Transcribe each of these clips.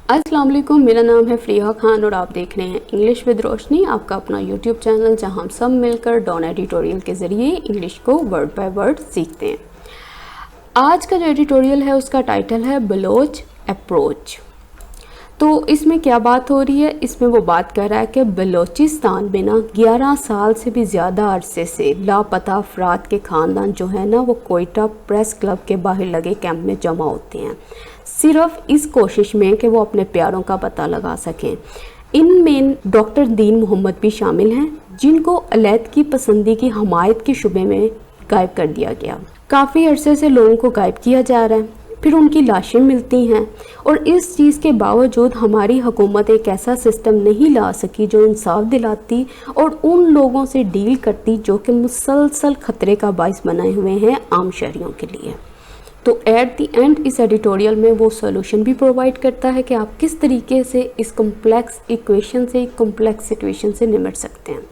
अस्सलाम वालेकुम, मेरा नाम है फ़रीहा खान और आप देख रहे हैं इंग्लिश विद रोशनी, आपका अपना यूट्यूब चैनल जहां हम सब मिलकर डॉन एडिटोरियल के ज़रिए इंग्लिश को वर्ड बाय वर्ड सीखते हैं। आज का जो एडिटोरियल है उसका टाइटल है बलोच अप्रोच। तो इसमें क्या बात हो रही है? इसमें वो बात कर रहा है कि बलोचिस्तान में ना 11 साल से भी ज़्यादा अरसे से लापता अफराद के ख़ानदान जो है ना वो कोयटा प्रेस क्लब के बाहर लगे कैंप में जमा होते हैं, सिर्फ इस कोशिश में कि वो अपने प्यारों का पता लगा सकें। इनमें डॉक्टर दीन मोहम्मद भी शामिल हैं, जिनको अलैदगी पसंदी की हमायत के शुबे में गायब कर दिया गया। काफ़ी अरसे से लोगों को गायब किया जा रहा है, फिर उनकी लाशें मिलती हैं और इस चीज़ के बावजूद हमारी हुकूमत एक ऐसा सिस्टम नहीं ला सकी जो इंसाफ दिलाती और उन लोगों से डील करती जो कि मुसलसल ख़तरे का बाइस बनाए हुए हैं आम शहरियों के लिए। तो एट दी एंड इस एडिटोरियल में वो सोल्यूशन भी प्रोवाइड करता है कि आप किस तरीके से इस कॉम्प्लेक्स इक्वेशन से, कॉम्प्लेक्स सिचुएशन से निपट सकते हैं।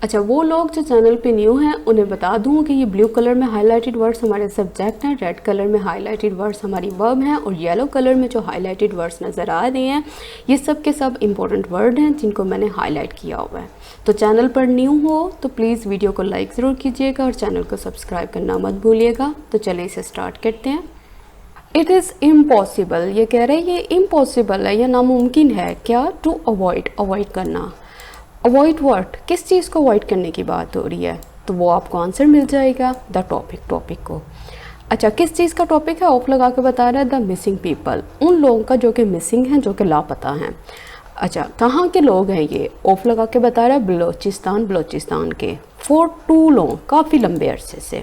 अच्छा, वो लोग जो चैनल पे न्यू हैं उन्हें बता दूं कि ये ब्लू कलर में हाईलाइटेड वर्ड्स हमारे सब्जेक्ट हैं, रेड कलर में हाईलाइटेड वर्ड्स हमारी वर्ब हैं और येलो कलर में जो हाईलाइटेड वर्ड्स नज़र आ रहे हैं ये सब के सब इंपॉर्टेंट वर्ड हैं जिनको मैंने हाईलाइट किया हुआ है। तो चैनल पर न्यू हो तो प्लीज़ वीडियो को लाइक ज़रूर कीजिएगा और चैनल को सब्सक्राइब करना मत भूलिएगा। तो चलिए इसे स्टार्ट करते हैं। इट इज़ इम्पॉसिबल, ये कह रहे हैं ये इम्पॉसिबल है या नामुमकिन है क्या, टू अवॉइड करना। अवॉइड वर्ड, किस चीज़ को अवॉइड करने की बात हो रही है? तो वो आपको आंसर मिल जाएगा द टॉपिक को। अच्छा, किस चीज़ का टॉपिक है? ऑफ लगा के बता रहा है द मिसिंग पीपल, उन लोगों का जो कि मिसिंग हैं, जो कि लापता हैं। अच्छा, कहाँ के लोग हैं ये? ऑफ लगा के बता रहा है बलोचिस्तान के, फॉर टू लॉन्ग, काफ़ी लंबे अरसे से।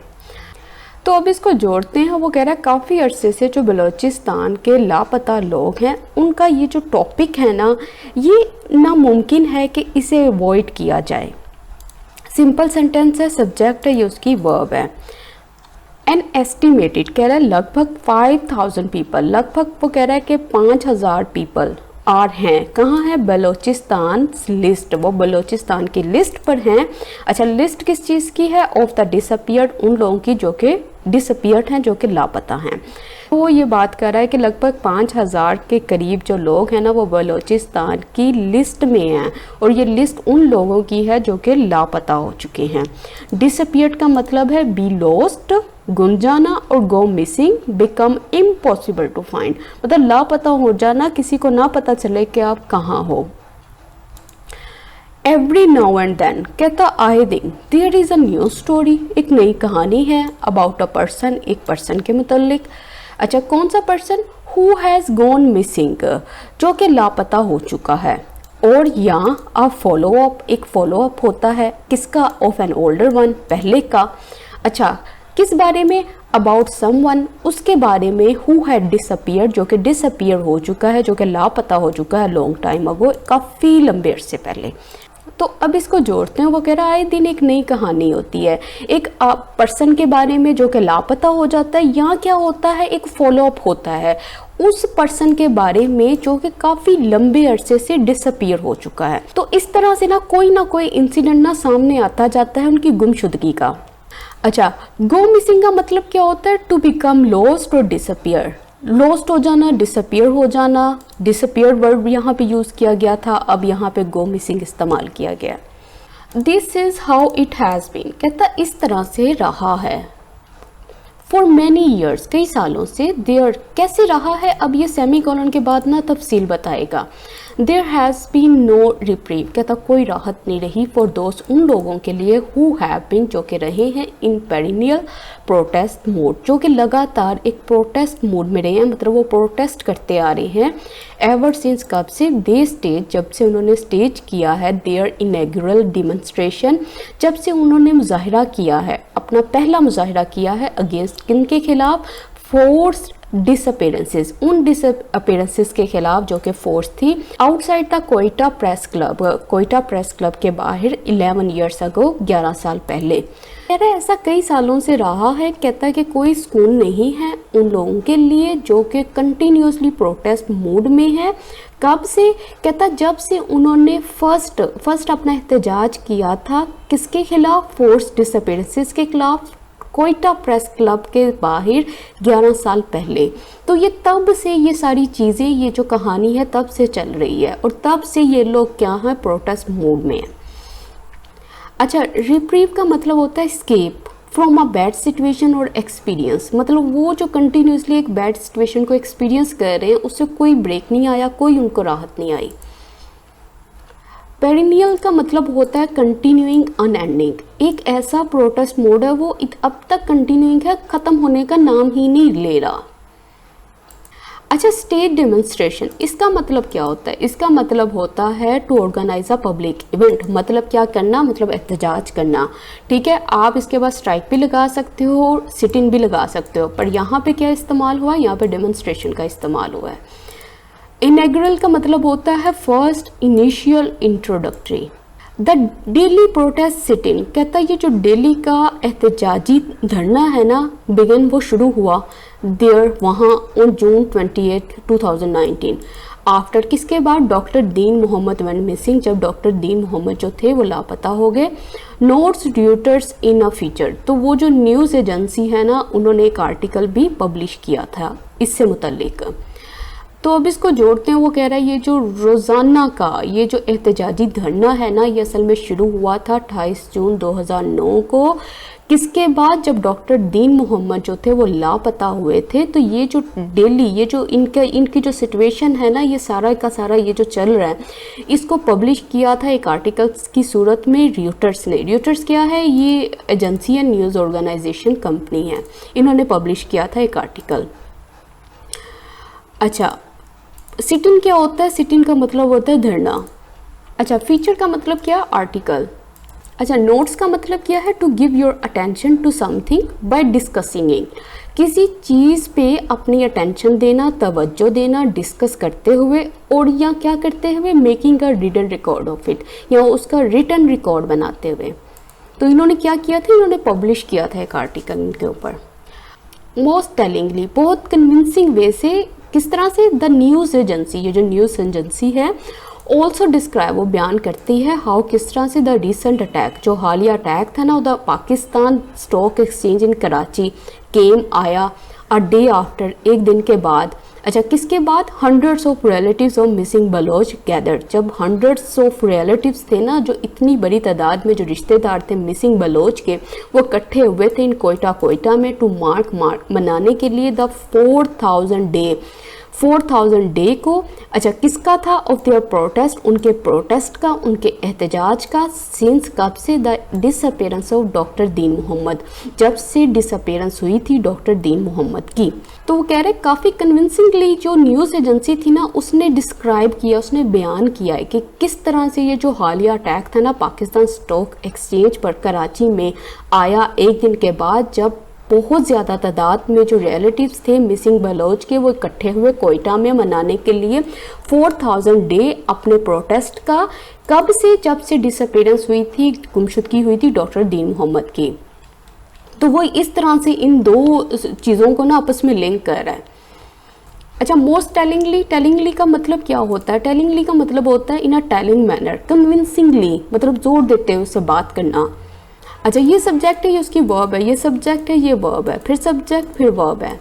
तो अब इसको जोड़ते हैं। वो कह रहा है काफ़ी अरसे से जो बलोचिस्तान के लापता लोग हैं उनका ये जो टॉपिक है ना, ये नामुमकिन है कि इसे अवॉइड किया जाए। सिंपल सेंटेंस है, सब्जेक्ट है, ये उसकी वर्ब है। एन एस्टिमेटेड कह रहा है लगभग 5000 पीपल, लगभग वो कह रहा है कि 5000 पीपल आर हैं, कहाँ है? बलोचिस्तान लिस्ट, वो बलोचिस्तान की लिस्ट पर हैं। अच्छा, लिस्ट किस चीज़ की है? ऑफ द डिसअपियर्ड, उन लोगों की जो कि डिसअपियर्ड हैं, जो कि लापता हैं। तो वो ये बात कर रहा है कि लगभग 5000 के करीब जो लोग हैं ना वो बलोचिस्तान की लिस्ट में हैं और ये लिस्ट उन लोगों की है जो कि लापता हो चुके हैं। डिसअपियर्ड का मतलब है बी लॉस्ट, गुम जाना, और go missing, become impossible to find, मतलब लापता हो जाना, किसी को ना पता चले कि आप कहाँ हो। एवरी नाउ एंड देन कहता आए दिन there is a new story, एक नई कहानी है अबाउट अ पर्सन, एक पर्सन के मुतल्लिक। अच्छा, कौन सा person? Who has gone missing, जो कि लापता हो चुका है। और यहाँ अ फॉलो अप, एक फॉलो अप होता है किसका? ऑफ एन ओल्डर वन, पहले का। अच्छा, किस बारे में? अबाउट समवन, उसके बारे में, हु हैड डिसअपियर्ड, जो कि डिसअपियर हो चुका है, जो कि लापता हो चुका है लॉन्ग टाइम अगो, काफ़ी लंबे अरसे पहले। तो अब इसको जोड़ते हैं। वो कह रहा है आए दिन एक नई कहानी होती है, एक पर्सन के बारे में जो कि लापता हो जाता है। यहाँ क्या होता है? एक फॉलो अप होता है उस पर्सन के बारे में जो कि काफ़ी लंबे अरसे से डिसअपियर हो चुका है। तो इस तरह से ना कोई इंसिडेंट ना सामने आता जाता है उनकी गुमशुदगी का। अच्छा, गो मिसिंग का मतलब क्या होता है? टू बिकम लॉस्ट और डिसअपियर, लॉस्ट हो जाना, डिसअपियर हो जाना। डिसअपियर वर्ड यहाँ पे यूज़ किया गया था, अब यहाँ पे गो मिसिंग इस्तेमाल किया गया। This is how it has been, कहता इस तरह से रहा है। फॉर मैनी ईयर्स, कई सालों से। देयर, कैसे रहा है? अब ये सेमी कॉलन के बाद ना तफसील बताएगा। There has been no reprieve, कहता कोई राहत नहीं रही। फॉर दोस्त, उन लोगों के लिए, हु हैव बीन, जो कि रहे हैं इन पेरिनियल प्रोटेस्ट मोड, जो कि लगातार एक प्रोटेस्ट मोड में रहे हैं, मतलब वो प्रोटेस्ट करते आ रहे हैं। एवर सिंस, कब से? दे स्टेज, जब से उन्होंने स्टेज किया है देयर इनॉग्रेशन डिमॉन्स्ट्रेशन, जब से उन्होंने मुजाहिरा किया है, अपना पहला मुजाहिरा किया है अगेंस्ट किन के खिलाफ? फोर्स डिसअपेरेंसेस, उन डिसअपेरेंसेस के खिलाफ जो कि फोर्स थी outside the Quetta press club, Quetta press club के बाहर 11 ईयर्स अगो, 11 साल पहले। कह रहा है ऐसा कई सालों से रहा है। कहता है कि कोई सुकून नहीं है उन लोगों के लिए जो कि कंटिन्यूसली प्रोटेस्ट मूड में है। कब से? कहता जब से उन्होंने फर्स्ट अपना एहतजाज किया था किसके खिलाफ? फोर्स डिसअपेरेंसेस के खिलाफ, कोयटा प्रेस क्लब के बाहर 11 साल पहले। तो ये तब से ये सारी चीज़ें, ये जो कहानी है तब से चल रही है और तब से ये लोग क्या हैं, प्रोटेस्ट मोड में हैं। अच्छा, रिप्रीव का मतलब होता है escape from a bad situation और एक्सपीरियंस, मतलब वो जो कंटिन्यूसली एक बैड सिचुएशन को एक्सपीरियंस कर रहे हैं उससे कोई ब्रेक नहीं आया, कोई उनको राहत नहीं आई। पेरिनियल का मतलब होता है कंटिन्यूइंग, अनएंडिंग। एक ऐसा प्रोटेस्ट मोड है वो अब तक कंटिन्यूइंग है, खत्म होने का नाम ही नहीं ले रहा। अच्छा, स्टेट डेमोन्स्ट्रेशन, इसका मतलब क्या होता है? इसका मतलब होता है to organise a public event. मतलब क्या करना, मतलब एहतजाज करना। ठीक है, आप इसके बाद स्ट्राइक भी लगा सकते हो, सिट इन भी लगा सकते हो, पर यहाँ पे क्या इस्तेमाल हुआ, यहाँ पे डेमोन्स्ट्रेशन का इस्तेमाल हुआ है। इनॉग्रल का मतलब होता है first, initial, introductory. The daily protest sit in कहता है ये जो डेली का एहतजाजी धरना है ना, बिगिन वो शुरू हुआ देयर, वहाँ ऑन जून 28, 2019। आफ्टर, किसके बाद, डॉक्टर दीन मोहम्मद वेंट मिसिंग, जब डॉक्टर दीन मोहम्मद जो थे वो लापता हो गए। नोट्स ड्यूटर्स इन अ फीचर, तो वो जो न्यूज़ एजेंसी है ना, उन्होंने एक आर्टिकल भी पब्लिश किया था इससे मुतल्लिक। तो अब इसको जोड़ते हैं, वो कह रहा है ये जो रोज़ाना का ये जो एहतजाजी धरना है ना, ये असल में शुरू हुआ था 28 जून 2009 को। किसके बाद, जब डॉक्टर दीन मोहम्मद जो थे वो लापता हुए थे। तो ये जो डेली ये जो इनकी जो सिचुएशन है ना, ये सारा का सारा ये जो चल रहा है, इसको पब्लिश किया था एक आर्टिकल्स की सूरत में रॉयटर्स ने। रॉयटर्स क्या है, ये एजेंसी है, न्यूज़ ऑर्गेनाइजेशन कंपनी है, इन्होंने पब्लिश किया था एक आर्टिकल। अच्छा, सिट इन क्या होता है? सिट इन का मतलब होता है धरना। अच्छा, फीचर का मतलब क्या, आर्टिकल। अच्छा, नोट्स का मतलब क्या है, to give your attention to something by discussing it, किसी चीज़ पे अपनी अटेंशन देना, तवज्जो देना, डिस्कस करते हुए, और या क्या करते हुए, making a written record of it, या उसका रिटन रिकॉर्ड बनाते हुए। तो इन्होंने क्या किया था, इन्होंने पब्लिश किया था एक आर्टिकल इनके ऊपर। मोस्ट टेलिंगली, बहुत कन्विंसिंग वे से, किस तरह से, द न्यूज़ एजेंसी, ये जो न्यूज़ एजेंसी है, ऑल्सो डिस्क्राइब, वो बयान करती है, हाउ, किस तरह से, द रिसेंट अटैक, जो हालिया अटैक था ना, the Pakistan stock exchange in Karachi came, आया, अ डे आफ्टर, एक दिन के बाद। अच्छा, किसके बाद, hundreds of relatives of missing Baloch gathered, जब हंड्रेड्स ऑफ रिलेटिव्स थे ना, जो इतनी बड़ी तादाद में जो रिश्तेदार थे मिसिंग बलोच के, वो इकट्ठे हुए थे इन कोयटा में, टू मार्क मनाने के लिए द 4000 डे को। अच्छा, किसका था, ऑफ देयर प्रोटेस्ट, उनके प्रोटेस्ट का, उनके एहतजाज का, सिंस कब से, द डिसअपेरेंस ऑफ डॉक्टर दीन मोहम्मद, जब से डिसअपेरेंस हुई थी डॉक्टर दीन मोहम्मद की। तो वो कह रहे काफ़ी कन्विंसिंगली जो न्यूज़ एजेंसी थी ना, उसने डिस्क्राइब किया, उसने बयान किया है कि किस तरह से ये जो हालिया अटैक था ना पाकिस्तान स्टॉक एक्सचेंज पर कराची में आया, एक दिन के बाद, जब बहुत ज़्यादा तादाद में जो रिलेटिव्स थे मिसिंग बलोच के, वो इकट्ठे हुए कोयटा में मनाने के लिए 4000 डे अपने प्रोटेस्ट का। कब से, जब से डिसअपेरेंस हुई थी, गुमशुदगी हुई थी डॉक्टर दीन मोहम्मद की। तो वो इस तरह से इन दो चीज़ों को ना आपस में लिंक कर रहा है। अच्छा, मोस्ट टेलिंगली का मतलब क्या होता है? टेलिंगली का मतलब होता है इन अ टेलिंग मैनर, कन्विंसिंगली, मतलब जोर देते हुए उससे बात करना। अच्छा, ये सब्जेक्ट है, ये उसकी वर्ब है, ये सब्जेक्ट है, ये वर्ब है, फिर सब्जेक्ट, फिर वर्ब है।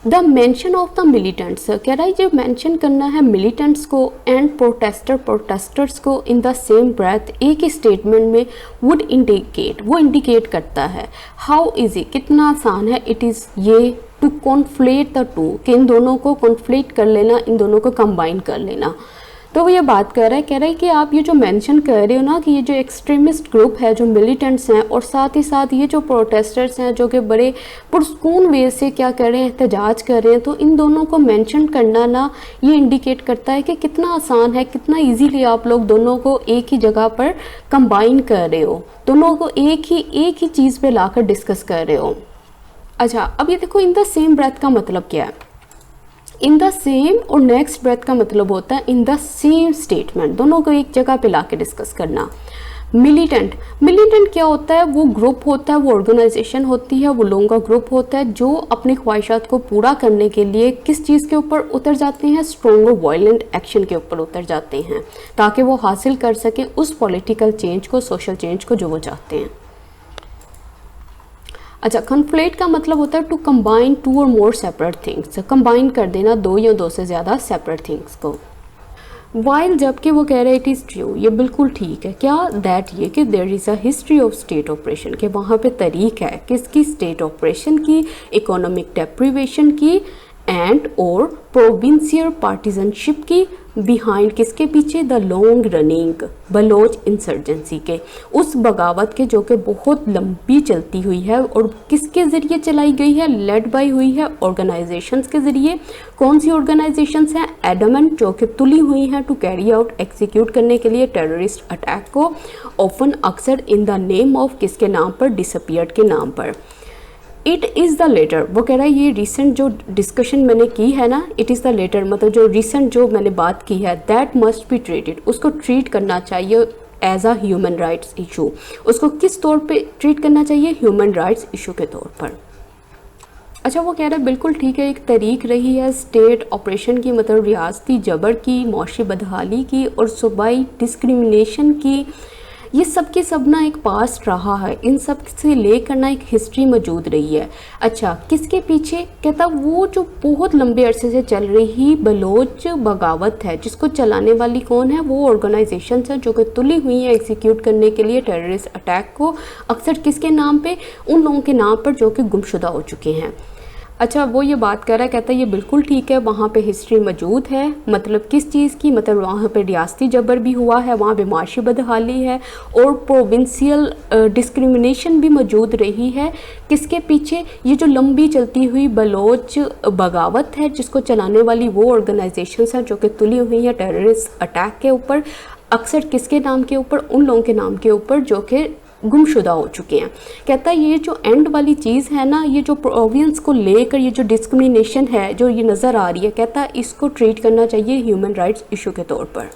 The mention of the militants, कह रहा है जो मेंशन करना है मिलिटेंट्स को एंड प्रोटेस्टर्स को इन द सेम ब्रेथ, एक ही स्टेटमेंट में, वुड इंडिकेट, वो इंडिकेट करता है, हाउ इजी, कितना आसान है, इट इज़, ये, टू कॉन्फ्लेट द टू, कि इन दोनों को कॉन्फ्लेट कर लेना, इन दोनों को कंबाइन कर लेना। तो वो ये बात कह रहा है कि आप ये जो मेंशन कर रहे हो ना कि ये जो एक्सट्रीमिस्ट ग्रुप है, जो मिलिटेंट्स हैं, और साथ ही साथ ये जो प्रोटेस्टर्स हैं जो कि बड़े पुरस्कून वे से क्या कर रहे हैं, एहतजाज कर रहे हैं, तो इन दोनों को मेंशन करना ना, ये इंडिकेट करता है कि कितना आसान है, कितना इजीली आप लोग दोनों को एक ही जगह पर कंबाइन कर रहे हो, दोनों को एक ही चीज़ पे लाकर डिस्कस कर रहे हो। अच्छा, अब ये देखो, इन द सेम ब्रेथ का मतलब क्या है? इन द सेम और नेक्स्ट ब्रेथ का मतलब होता है इन द सेम स्टेटमेंट, दोनों को एक जगह पे लाके डिस्कस करना। मिलिटेंट क्या होता है? वो ग्रुप होता है, वो ऑर्गेनाइजेशन होती है, वो लोगों का ग्रुप होता है जो अपनी ख्वाहिशात को पूरा करने के लिए किस चीज़ के ऊपर उतर जाते हैं? स्ट्रॉन्ग और वायलेंट एक्शन के ऊपर उतर जाते हैं, ताकि वो हासिल कर सकें उस पॉलिटिकल चेंज को, सोशल चेंज को जो वो चाहते हैं। अच्छा, कन्फ्लेट का मतलब होता है टू कंबाइन टू और मोर सेपरेट थिंग्स, कंबाइन कर देना दो या दो से ज़्यादा सेपरेट थिंग्स को। वाइल जबकि वो कह रहे इट इज़ ट्रू, ये बिल्कुल ठीक है। क्या? दैट ये कि there is a history of state operation, कि वहाँ पे तारीख है किसकी? स्टेट ऑपरेशन की, इकोनॉमिक डेप्रीवेशन की एंड और प्रोविंशियल पार्टीजनशिप की, बिहाइंड किसके पीछे? The long running Baloch insurgency के, उस बगावत के जो कि बहुत लंबी चलती हुई है और किसके ज़रिए चलाई गई है? लेड बाई हुई है ऑर्गेनाइजेशंस के ज़रिए। कौन सी ऑर्गेनाइजेशंस हैं? एडमेंट, जो कि तुली हुई हैं टू कैरी आउट, एग्जीक्यूट करने के लिए टेररिस्ट अटैक को, ऑफन अक्सर इन द नेम ऑफ किसके नाम पर? डिसअपियर्ड के नाम पर। इट इज़ द लेटर, वो कह रहा है ये रिसेंट जो डिस्कशन मैंने की है ना, इट इज़ द लेटर मतलब जो रिसेंट जो मैंने बात की है, दैट मस्ट बी ट्रीटेड, उसको ट्रीट करना चाहिए as a human rights issue. उसको किस तौर पे ट्रीट करना चाहिए? ह्यूमन राइट्स इशू के तौर पर। अच्छा, वो कह रहा है बिल्कुल ठीक है, एक तरीक रही है स्टेट ऑपरेशन की, मतलब रियासती जबर की, मौशी बदहाली की और सूबाई डिस्क्रिमिनेशन की, ये सब के सब ना एक पास्ट रहा है, इन सब से लेकर ना एक हिस्ट्री मौजूद रही है। अच्छा, किसके पीछे? कहता वो जो बहुत लंबे अरसे से चल रही बलोच बगावत है, जिसको चलाने वाली कौन है? वो ऑर्गेनाइजेशन है जो कि तुली हुई है एग्जीक्यूट करने के लिए टेररिस्ट अटैक को, अक्सर किसके नाम पे? उन लोगों के नाम पर जो कि गुमशुदा हो चुके हैं। अच्छा, वो ये बात कर रहा है, कहता है ये बिल्कुल ठीक है, वहाँ पे हिस्ट्री मौजूद है, मतलब किस चीज़ की? मतलब वहाँ पे रियासती जबर भी हुआ है, वहाँ पे माशी बदहाली है और प्रोविंशियल डिस्क्रिमिनेशन भी मौजूद रही है। किसके पीछे? ये जो लंबी चलती हुई बलोच बगावत है, जिसको चलाने वाली वो ऑर्गेनाइजेशंस हैं जो कि तुली हुई हैं टेररिस्ट अटैक के ऊपर, अक्सर किसके नाम के ऊपर? उन लोगों के नाम के ऊपर जो कि गुमशुदा हो चुके हैं। कहता है ये जो एंड वाली चीज़ है ना, ये जो प्रोविंस को लेकर ये जो डिस्क्रिमिनेशन है जो ये नज़र आ रही है, कहता है इसको ट्रीट करना चाहिए ह्यूमन राइट्स इशू के तौर पर।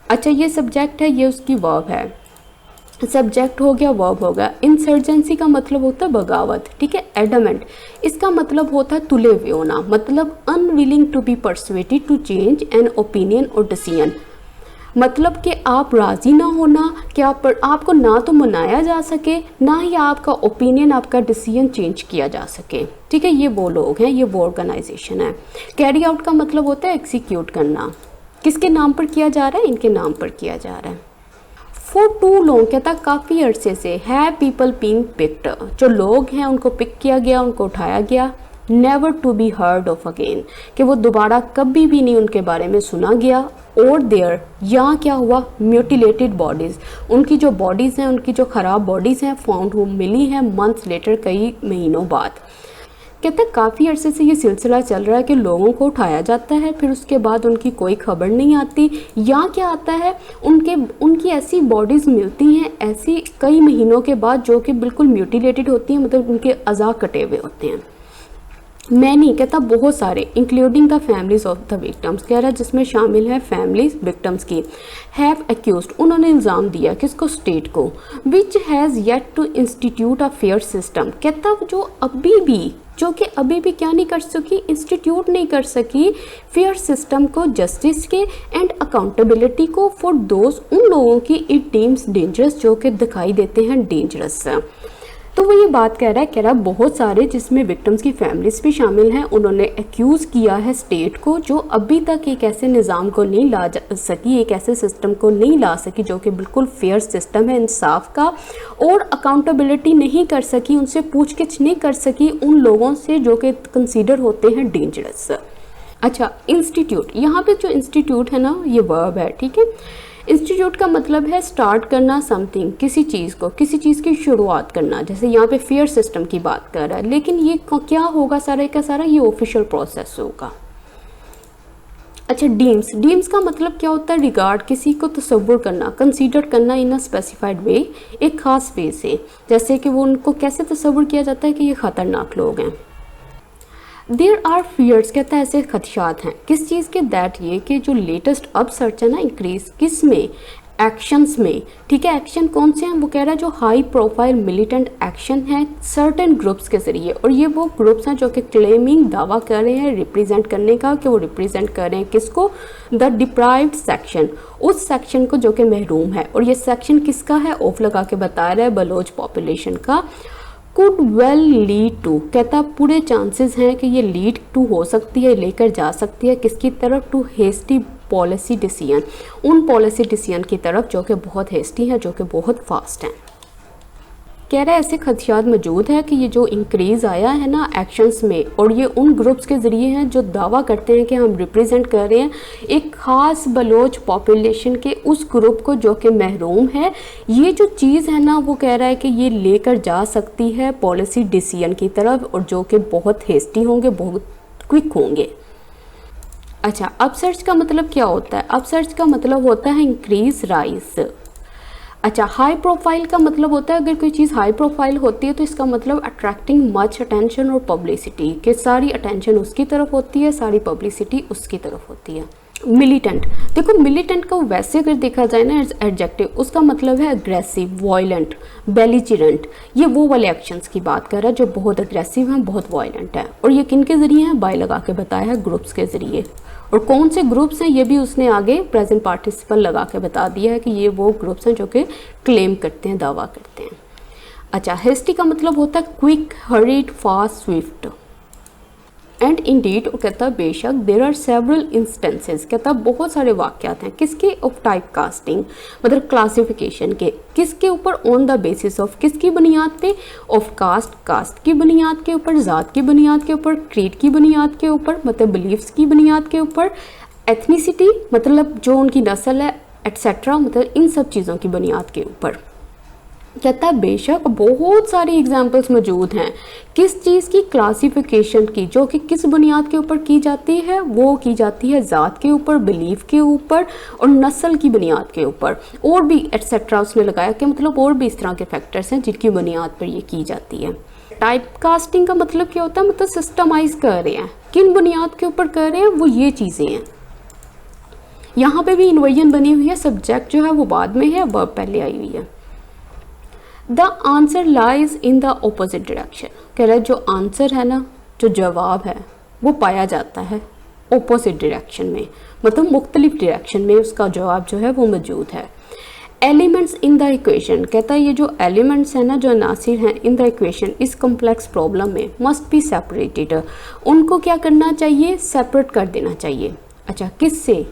अच्छा, ये सब्जेक्ट है, ये उसकी वर्ब है, सब्जेक्ट हो गया, वर्ब हो गया। इंसर्जेंसी का मतलब होता है बगावत, ठीक है। एडमेंट, इसका मतलब होता है तुले हुए होना, मतलब unwilling to be persuaded to change an opinion और डिसीजन, मतलब कि आप राज़ी ना होना कि आपको ना तो मनाया जा सके, ना ही आपका ओपिनियन, आपका डिसीजन चेंज किया जा सके, ठीक है। ये वो लोग हैं, ये वो ऑर्गेनाइजेशन है। कैरी आउट का मतलब होता है एग्जीक्यूट करना, किसके नाम पर किया जा रहा है? इनके नाम पर किया जा रहा है। फॉर टू लॉन्ग, कहता काफ़ी अरसे से, है पीपल बीइंग पिक्ड, जो लोग हैं उनको पिक किया गया, उनको उठाया गया, never to be heard of again, कि वो दोबारा कभी भी नहीं उनके बारे में सुना गया। और देयर, यहाँ क्या हुआ? म्यूटिलेटेड बॉडीज़, उनकी जो बॉडीज़ हैं, उनकी जो ख़राब बॉडीज़ हैं, फाउंड हो मिली हैं मंथ्स लेटर, कई महीनों बाद। कहते हैं काफ़ी अरसे से ये सिलसिला चल रहा है कि लोगों को उठाया जाता है, फिर उसके बाद उनकी कोई खबर नहीं आती। यहाँ क्या आता है? उनकी ऐसी बॉडीज़ मिलती हैं ऐसी कई महीनों के बाद जो कि बिल्कुल म्यूटिलेटेड होती हैं, मतलब उनके अज़ा कटे हुए होते हैं। मैनी, कहता बहुत सारे, including the families of the victims, कह रहा है जिसमें शामिल है फैमिलीज विक्टम्स की, हैव एक्यूज्ड, उन्होंने इल्ज़ाम दिया किसको? स्टेट को, which has yet to institute a fair system, कहता जो कि अभी भी क्या नहीं कर सकी? इंस्टीट्यूट नहीं कर सकी फेयर सिस्टम को, जस्टिस के एंड अकाउंटेबिलिटी को फॉर दोज, उन लोगों की इट डीम्स डेंजरस, जो कि दिखाई देते हैं डेंजरस। तो वो ये बात कह रहा है बहुत सारे, जिसमें विक्टिम्स की फैमिलीज भी शामिल हैं, उन्होंने एक्यूज़ किया है स्टेट को, जो अभी तक एक ऐसे निज़ाम को नहीं ला सकी, एक ऐसे सिस्टम को नहीं ला सकी जो कि बिल्कुल फेयर सिस्टम है, इंसाफ का, और अकाउंटेबिलिटी नहीं कर सकी, उनसे पूछगिछ नहीं कर सकी उन लोगों से जो कि कंसीडर होते हैं डेंजरस। अच्छा, इंस्टीट्यूट, यहाँ पे जो इंस्टीट्यूट है ना, ये वर्ब है, ठीक है। इंस्टीट्यूट का मतलब है स्टार्ट करना समथिंग, किसी चीज़ को, किसी चीज़ की शुरुआत करना, जैसे यहाँ पे फेयर सिस्टम की बात कर रहा है, लेकिन ये क्या होगा सारा का सारा? ये ऑफिशियल प्रोसेस होगा। अच्छा, डीम्स का मतलब क्या होता है? रिगार्ड, किसी को तसव्वुर करना, कंसीडर करना इन अ स्पेसिफाइड वे, एक खास वे से, जैसे कि वो उनको कैसे तसव्वुर किया जाता है कि ये ख़तरनाक लोग हैं। देयर आर फियर्स, कहता है ऐसे खदशात हैं, किस चीज़ के? दैट, ये कि जो लेटेस्ट अब सर्च है ना, इंक्रीज किस में? एक्शंस में, ठीक है। एक्शन कौन से हैं? वो कह रहा है जो हाई प्रोफाइल मिलिटेंट एक्शन है सर्टेन ग्रुप्स के ज़रिए, और ये वो ग्रुप्स हैं जो कि क्लेमिंग, दावा कर रहे हैं रिप्रेजेंट करने का, कि वो रिप्रेजेंट कर रहे हैं किसको? द डिप्राइव्ड सेक्शन, उस सेक्शन को जो कि महरूम है, और ये सेक्शन किसका है? ऑफ लगा के बता रहा है बलोच पॉपुलेशन का। कुड वेल लीड टू, कहता पूरे चांसेस हैं कि ये लीड टू हो सकती है, लेकर जा सकती है किसकी तरफ, टू हेस्टी पॉलिसी डिसीजन, उन पॉलिसी डिसीजन की तरफ जो कि बहुत हेस्टी हैं, जो कि बहुत फास्ट हैं। कह रहा है ऐसे खदशात मौजूद है कि ये जो इंक्रीज़ आया है ना एक्शंस में, और ये उन ग्रुप्स के ज़रिए हैं जो दावा करते हैं कि हम रिप्रेजेंट कर रहे हैं एक ख़ास बलोच पॉपुलेशन के उस ग्रुप को जो कि महरूम है। ये जो चीज़ है ना वो कह रहा है कि ये लेकर जा सकती है पॉलिसी डिसीजन की तरफ, और जो कि बहुत हेस्टी होंगे, बहुत क्विक होंगे। अच्छा, अपसर्च का मतलब क्या होता है? अपसर्च का मतलब होता है इंक्रीज राइज। अच्छा, हाई प्रोफाइल का मतलब होता है अगर कोई चीज़ हाई प्रोफाइल होती है तो इसका मतलब अट्रैक्टिंग मच अटेंशन और पब्लिसिटी, कि सारी अटेंशन उसकी तरफ होती है, सारी पब्लिसिटी उसकी तरफ होती है। मिलिटेंट, देखो मिलिटेंट को वैसे अगर देखा जाए ना एडजेक्टिव, उसका मतलब है अग्रेसिव, वायलेंट, बेलिचिरेंट। ये वो वाले एक्शंस की बात कर रहा है जो बहुत अग्रेसिव हैं, बहुत वायलेंट है। और ये किन के ज़रिए हैं? बाय लगा के बताया है, ग्रुप्स के ज़रिए। और कौन से ग्रुप्स हैं ये भी उसने आगे प्रेजेंट पार्टिसिपल लगा के बता दिया है कि ये वो ग्रुप्स हैं जो कि क्लेम करते हैं, दावा करते हैं। अच्छा, हेस्टी का मतलब होता है quick, hurried, fast, Swift. And Indeed, कहता है बेशक, देर आर सेवरल इंस्टेंसेस, कहता है बहुत सारे वाक़यात हैं किसके, ऑफ टाइप कास्टिंग, मतलब क्लासिफिकेशन के, किसके ऊपर, ऑन द बेसिस ऑफ, किसकी बुनियाद पे, ऑफ कास्ट, कास्ट की बुनियाद के ऊपर, ज़ात की बुनियाद के ऊपर, क्रीड की बुनियाद के ऊपर, मतलब बिलीफ्स की बुनियाद के ऊपर, एथनिसिटी मतलब जो उनकी नस्ल है, एट्सेट्रा, मतलब इन सब चीज़ों की बुनियाद के ऊपर। कहता है बेशक बहुत सारी एग्जाम्पल्स मौजूद हैं किस चीज़ की, क्लासिफिकेशन की, जो कि किस बुनियाद के ऊपर की जाती है, वो की जाती है ज़ात के ऊपर, बिलीफ के ऊपर और नस्ल की बुनियाद के ऊपर, और भी एटसेट्रा उसने लगाया कि मतलब और भी इस तरह के फैक्टर्स हैं जिनकी बुनियाद पर ये की जाती है। टाइप कास्टिंग का मतलब क्या होता है? मतलब सिस्टमाइज कर रहे हैं, किन बुनियाद के ऊपर कर रहे हैं, वो ये चीज़ें हैं। यहाँ पे भी इन्वर्जन बनी हुई है, सब्जेक्ट जो है वो बाद में है, वर्ब पहले आई हुई है। The answer lies in the opposite direction, कह रहा है जो आंसर है ना, जो जवाब है वो पाया जाता है ऑपोजिट डायरेक्शन में, मतलब मुख्तलिफ डायरेक्शन में उसका जवाब जो है वो मौजूद है। एलिमेंट्स इन द इक्वेशन, कहता है ये जो एलिमेंट्स हैं ना, जो अनासिर हैं इन द इक्वेशन, इस कम्प्लेक्स प्रॉब्लम में, मस्ट बी सेपरेटेड, उनको क्या करना चाहिए, सेपरेट कर देना चाहिए। अच्छा, किससे?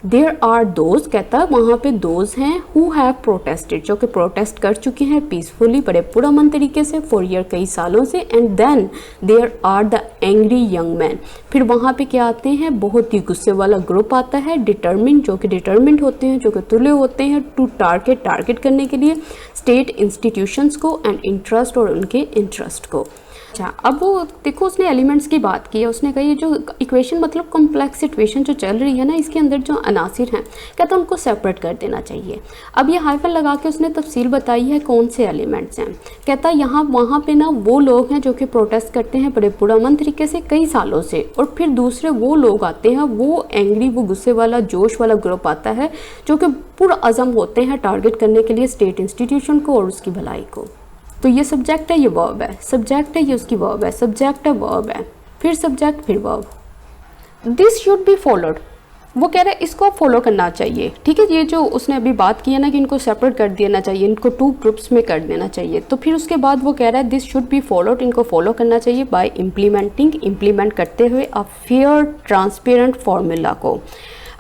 देयर आर दोज, कहता है वहाँ पे दोज हैं, हु हैव प्रोटेस्टेड, जो कि प्रोटेस्ट कर चुके हैं पीसफुली, बड़े पुरअमन तरीके से, फॉर ईयर, कई सालों से। And then there are the angry young man, फिर वहाँ पे क्या आते हैं, बहुत ही गुस्से वाला ग्रुप आता है, डिटर्मिन, जो कि डिटर्मिंड होते हैं, जो कि तुले होते हैं, टू टारगेट करने के लिए स्टेट इंस्टीट्यूशंस को एंड इंटरेस्ट, और उनके इंटरेस्ट को। अच्छा, अब वो देखो उसने एलिमेंट्स की बात की है, उसने कहा ये जो इक्वेशन मतलब कॉम्प्लेक्स सिचुएशन जो चल रही है ना, इसके अंदर जो अनासिर हैं, कहता है उनको सेपरेट कर देना चाहिए। अब ये हाइफन लगा के उसने तफसील बताई है कौन से एलिमेंट्स हैं। कहता है यहाँ वहाँ पे ना वो लोग हैं जो कि प्रोटेस्ट करते हैं बड़े पुरअमन तरीके से कई सालों से, और फिर दूसरे वो लोग आते हैं, वो एंग्री, वो गुस्से वाला, जोश वाला ग्रुप आता है जो कि पुरअज़म होते हैं टारगेट करने के लिए स्टेट इंस्टीट्यूशन को और उसकी भलाई को। तो ये सब्जेक्ट है, ये वर्ब है, सब्जेक्ट है, ये उसकी वर्ब है, सब्जेक्ट है, वर्ब है, फिर सब्जेक्ट, फिर verb. This should be followed, वो कह रहा है इसको फॉलो करना चाहिए। ठीक है, ये जो उसने अभी बात की है ना कि इनको सेपरेट कर देना चाहिए, इनको टू ग्रुप्स में कर देना चाहिए, तो फिर उसके बाद वो कह रहा है दिस शुड बी फॉलोड, इनको फॉलो करना चाहिए बाय इम्प्लीमेंटिंग, इम्प्लीमेंट करते हुए अ फेयर ट्रांसपेरेंट फार्मूला को।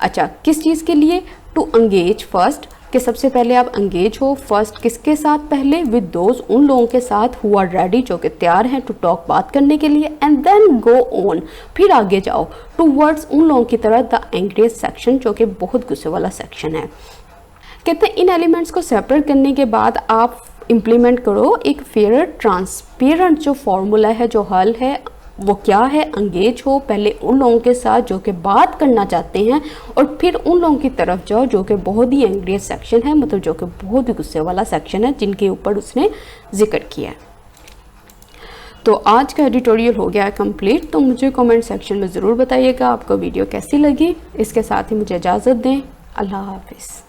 अच्छा, किस चीज़ के लिए? टू एंगेज फर्स्ट, कि सबसे पहले आप एंगेज हो, फर्स्ट किसके साथ? पहले विद दोज, उन लोगों के साथ, हु आर रेडी, जो कि तैयार हैं, टू टॉक, बात करने के लिए। एंड देन गो ऑन, फिर आगे जाओ, टूवर्ड्स, उन लोगों की तरह, द एंग्रीस्ट सेक्शन, जो कि बहुत गुस्से वाला सेक्शन है। कहते हैं इन एलिमेंट्स को सेपरेट करने के बाद आप इम्प्लीमेंट करो एक फेयर ट्रांसपेरेंट जो फार्मूला है, जो हल है, वो क्या है? एंगेज हो पहले उन लोगों के साथ जो कि बात करना चाहते हैं, और फिर उन लोगों की तरफ जाओ जो कि बहुत ही एंग्री सेक्शन है, मतलब जो कि बहुत ही गुस्से वाला सेक्शन है, जिनके ऊपर उसने जिक्र किया है। तो आज का एडिटोरियल हो गया है कंप्लीट। तो मुझे कमेंट सेक्शन में ज़रूर बताइएगा आपको वीडियो कैसी लगी। इसके साथ ही मुझे इजाज़त दें। अल्लाह हाफिज़।